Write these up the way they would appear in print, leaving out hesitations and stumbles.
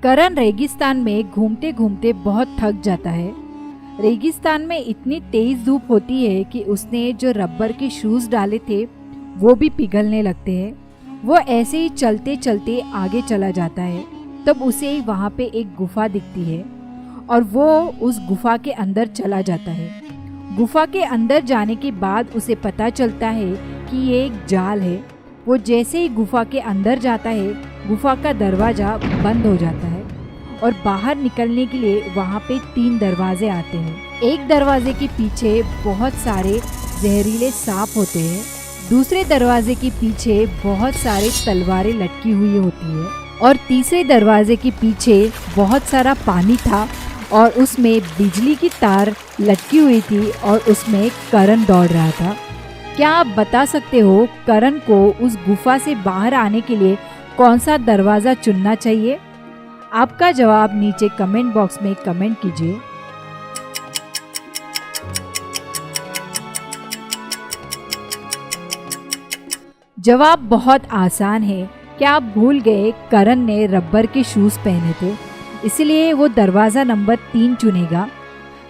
करण रेगिस्तान में घूमते घूमते बहुत थक जाता है। रेगिस्तान में इतनी तेज धूप होती है कि उसने जो रबर के शूज डाले थे वो भी पिघलने लगते हैं। वो ऐसे ही चलते चलते आगे चला जाता है। तब उसे वहाँ पे एक गुफा दिखती है और वो उस गुफा के अंदर चला जाता है। गुफा के अंदर जाने के बाद उसे पता चलता है कि ये एक जाल है। वो जैसे ही गुफा के अंदर जाता है, गुफा का दरवाज़ा बंद हो जाता है और बाहर निकलने के लिए वहाँ पे 3 दरवाजे आते हैं। एक दरवाजे के पीछे बहुत सारे जहरीले सांप होते हैं। दूसरे दरवाजे के पीछे बहुत सारे तलवारें लटकी हुई होती है और तीसरे दरवाजे के पीछे बहुत सारा पानी था और उसमें बिजली की तार लटकी हुई थी और उसमें करण दौड़ रहा था। क्या आप बता सकते हो करण को उस गुफा से बाहर आने के लिए कौन सा दरवाज़ा चुनना चाहिए? आपका जवाब नीचे कमेंट बॉक्स में कमेंट कीजिए। जवाब बहुत आसान है। क्या आप भूल गए करण ने रबर के शूज़ पहने थे, इसलिए वो दरवाज़ा नंबर 3 चुनेगा।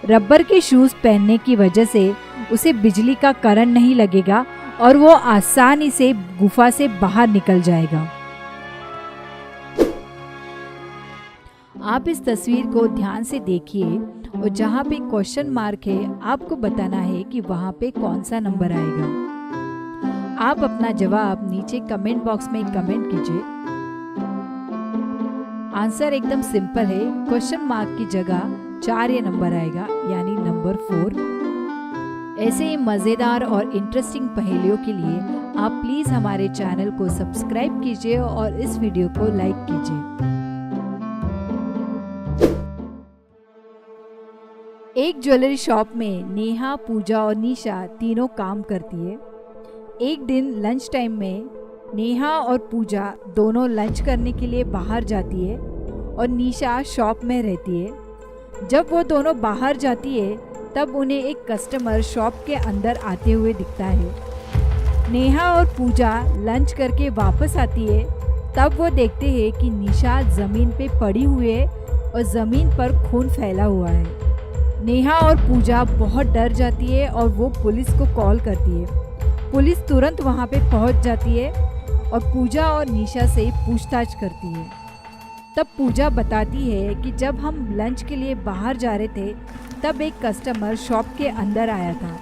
रबर के शूज़ पहनने की वजह से उसे बिजली का करंट नहीं लगेगा और वो आसानी से गुफा से बाहर निकल जाएगा। आप इस तस्वीर को ध्यान से देखिए और जहाँ पे क्वेश्चन मार्क है आपको बताना है कि वहाँ पे कौन सा नंबर आएगा। आप अपना जवाब नीचे कमेंट बॉक्स में कमेंट कीजिए। आंसर एकदम सिंपल है। क्वेश्चन मार्क की जगह 4 ये नंबर आएगा, यानी नंबर 4। ऐसे ही मज़ेदार और इंटरेस्टिंग पहेलियों के लिए आप प्लीज़ हमारे चैनल को सब्सक्राइब कीजिए और इस वीडियो को लाइक कीजिए। एक ज्वेलरी शॉप में नेहा, पूजा और निशा तीनों काम करती है। एक दिन लंच टाइम में नेहा और पूजा दोनों लंच करने के लिए बाहर जाती है और निशा शॉप में रहती है। जब वो दोनों बाहर जाती है तब उन्हें एक कस्टमर शॉप के अंदर आते हुए दिखता है। नेहा और पूजा लंच करके वापस आती है। तब वो देखते हैं कि निशा ज़मीन पे पड़ी हुई है और ज़मीन पर खून फैला हुआ है। नेहा और पूजा बहुत डर जाती है और वो पुलिस को कॉल करती है। पुलिस तुरंत वहाँ पे पहुँच जाती है और पूजा और निशा से पूछताछ करती है। तब पूजा बताती है कि जब हम लंच के लिए बाहर जा रहे थे तब एक कस्टमर शॉप के अंदर आया था।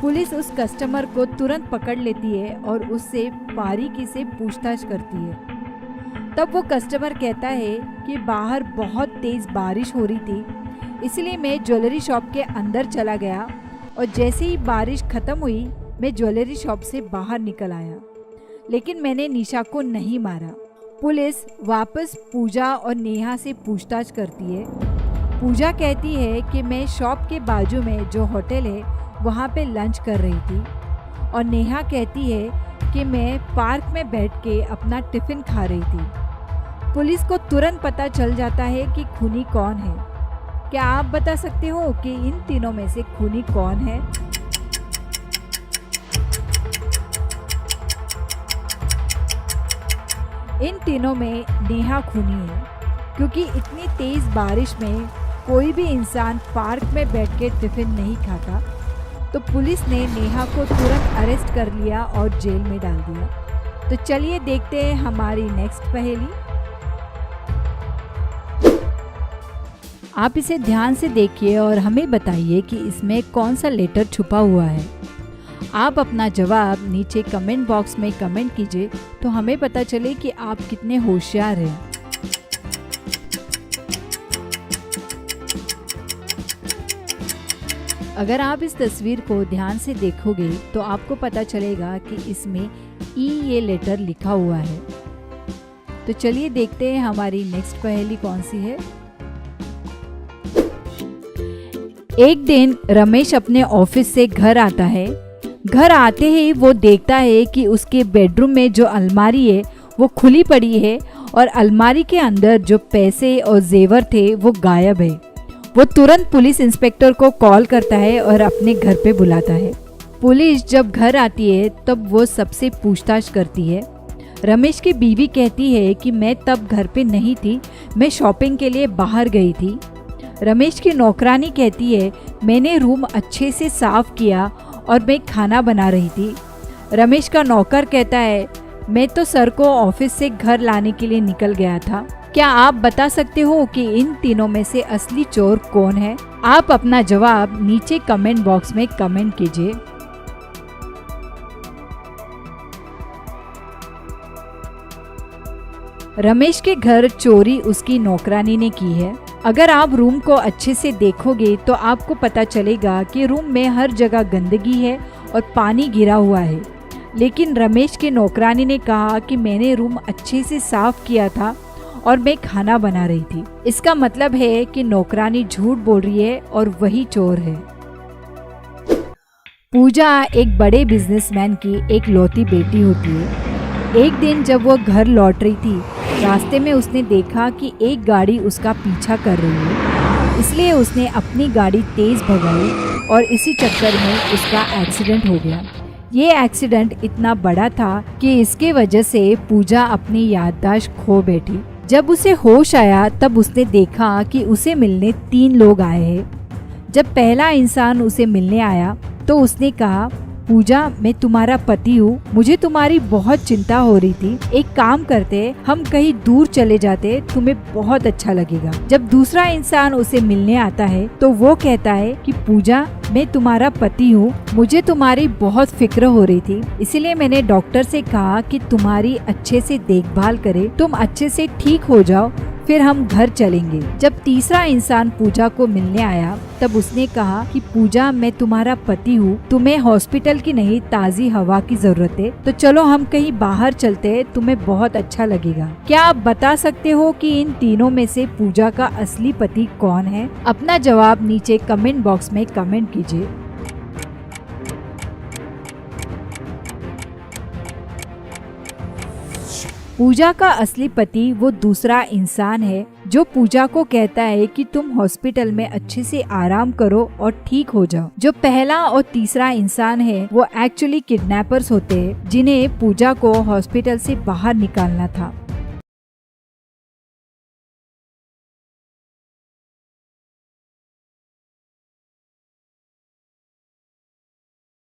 पुलिस उस कस्टमर को तुरंत पकड़ लेती है और उससे बारीकी से पूछताछ करती है। तब वो कस्टमर कहता है कि बाहर बहुत तेज़ बारिश हो रही थी, इसलिए मैं ज्वेलरी शॉप के अंदर चला गया और जैसे ही बारिश ख़त्म हुई मैं ज्वेलरी शॉप से बाहर निकल आया, लेकिन मैंने निशा को नहीं मारा। पुलिस वापस पूजा और नेहा से पूछताछ करती है। पूजा कहती है कि मैं शॉप के बाजू में जो होटल है वहाँ पे लंच कर रही थी और नेहा कहती है कि मैं पार्क में बैठ के अपना टिफ़िन खा रही थी। पुलिस को तुरंत पता चल जाता है कि खूनी कौन है। क्या आप बता सकते हो कि इन तीनों में से खूनी कौन है? इन तीनों में नेहा खूनी है, क्योंकि इतनी तेज़ बारिश में कोई भी इंसान पार्क में बैठ के टिफ़िन नहीं खाता। तो पुलिस ने नेहा को तुरंत अरेस्ट कर लिया और जेल में डाल दिया। तो चलिए देखते हैं हमारी नेक्स्ट पहेली। आप इसे ध्यान से देखिए और हमें बताइए कि इसमें कौन सा लेटर छुपा हुआ है। आप अपना जवाब नीचे कमेंट बॉक्स में कमेंट कीजिए तो हमें पता चले कि आप कितने होशियार हैं। अगर आप इस तस्वीर को ध्यान से देखोगे तो आपको पता चलेगा कि इसमें ई ये लेटर लिखा हुआ है। तो चलिए देखते हैं हमारी नेक्स्ट पहेली कौन सी है। एक दिन रमेश अपने ऑफिस से घर आता है। घर आते ही वो देखता है कि उसके बेडरूम में जो अलमारी है वो खुली पड़ी है और अलमारी के अंदर जो पैसे और जेवर थे वो गायब है। वो तुरंत पुलिस इंस्पेक्टर को कॉल करता है और अपने घर पे बुलाता है। पुलिस जब घर आती है तब वो सबसे पूछताछ करती है। रमेश की बीवी कहती है कि मैं तब घर पे नहीं थी, मैं शॉपिंग के लिए बाहर गई थी। रमेश की नौकरानी कहती है मैंने रूम अच्छे से साफ किया और मैं खाना बना रही थी। रमेश का नौकर कहता है मैं तो सर को ऑफिस से घर लाने के लिए निकल गया था। क्या आप बता सकते हो कि इन तीनों में से असली चोर कौन है? आप अपना जवाब नीचे कमेंट बॉक्स में कमेंट कीजिए। रमेश के घर चोरी उसकी नौकरानी ने की है। अगर आप रूम को अच्छे से देखोगे तो आपको पता चलेगा कि रूम में हर जगह गंदगी है और पानी गिरा हुआ है। लेकिन रमेश की नौकरानी ने कहा कि मैंने रूम अच्छे से साफ किया था और मैं खाना बना रही थी। इसका मतलब है कि नौकरानी झूठ बोल रही है और वही चोर है। पूजा एक बड़े बिजनेसमैन की एक लौती बेटी होती है। एक दिन जब वो घर लौट रही थी, रास्ते में उसने देखा कि एक गाड़ी उसका पीछा कर रही है, इसलिए उसने अपनी गाड़ी तेज भगाई और इसी चक्कर में उसका एक्सीडेंट हो गया। ये एक्सीडेंट इतना बड़ा था कि इसके वजह से पूजा अपनी याददाश्त खो बैठी। जब उसे होश आया तब उसने देखा कि उसे मिलने 3 लोग आए हैं। जब पहला इंसान उसे मिलने आया तो उसने कहा पूजा, मैं तुम्हारा पति हूँ, मुझे तुम्हारी बहुत चिंता हो रही थी। एक काम करते, हम कहीं दूर चले जाते, तुम्हें बहुत अच्छा लगेगा। जब दूसरा इंसान उसे मिलने आता है तो वो कहता है कि पूजा, मैं तुम्हारा पति हूँ, मुझे तुम्हारी बहुत फिक्र हो रही थी, इसीलिए मैंने डॉक्टर से कहा कि तुम्हारी अच्छे से देखभाल करे, तुम अच्छे से ठीक हो जाओ, फिर हम घर चलेंगे। जब तीसरा इंसान पूजा को मिलने आया तब उसने कहा कि पूजा, मैं तुम्हारा पति हूँ, तुम्हें हॉस्पिटल की नहीं ताज़ी हवा की जरूरत है, तो चलो हम कहीं बाहर चलते हैं, तुम्हें बहुत अच्छा लगेगा। क्या आप बता सकते हो कि इन तीनों में से पूजा का असली पति कौन है? अपना जवाब नीचे कमेंट बॉक्स में कमेंट कीजिए। पूजा का असली पति वो दूसरा इंसान है जो पूजा को कहता है कि तुम हॉस्पिटल में अच्छे से आराम करो और ठीक हो जाओ। जो पहला और तीसरा इंसान है वो एक्चुअली किडनैपर्स होते हैं जिन्हें पूजा को हॉस्पिटल से बाहर निकालना था।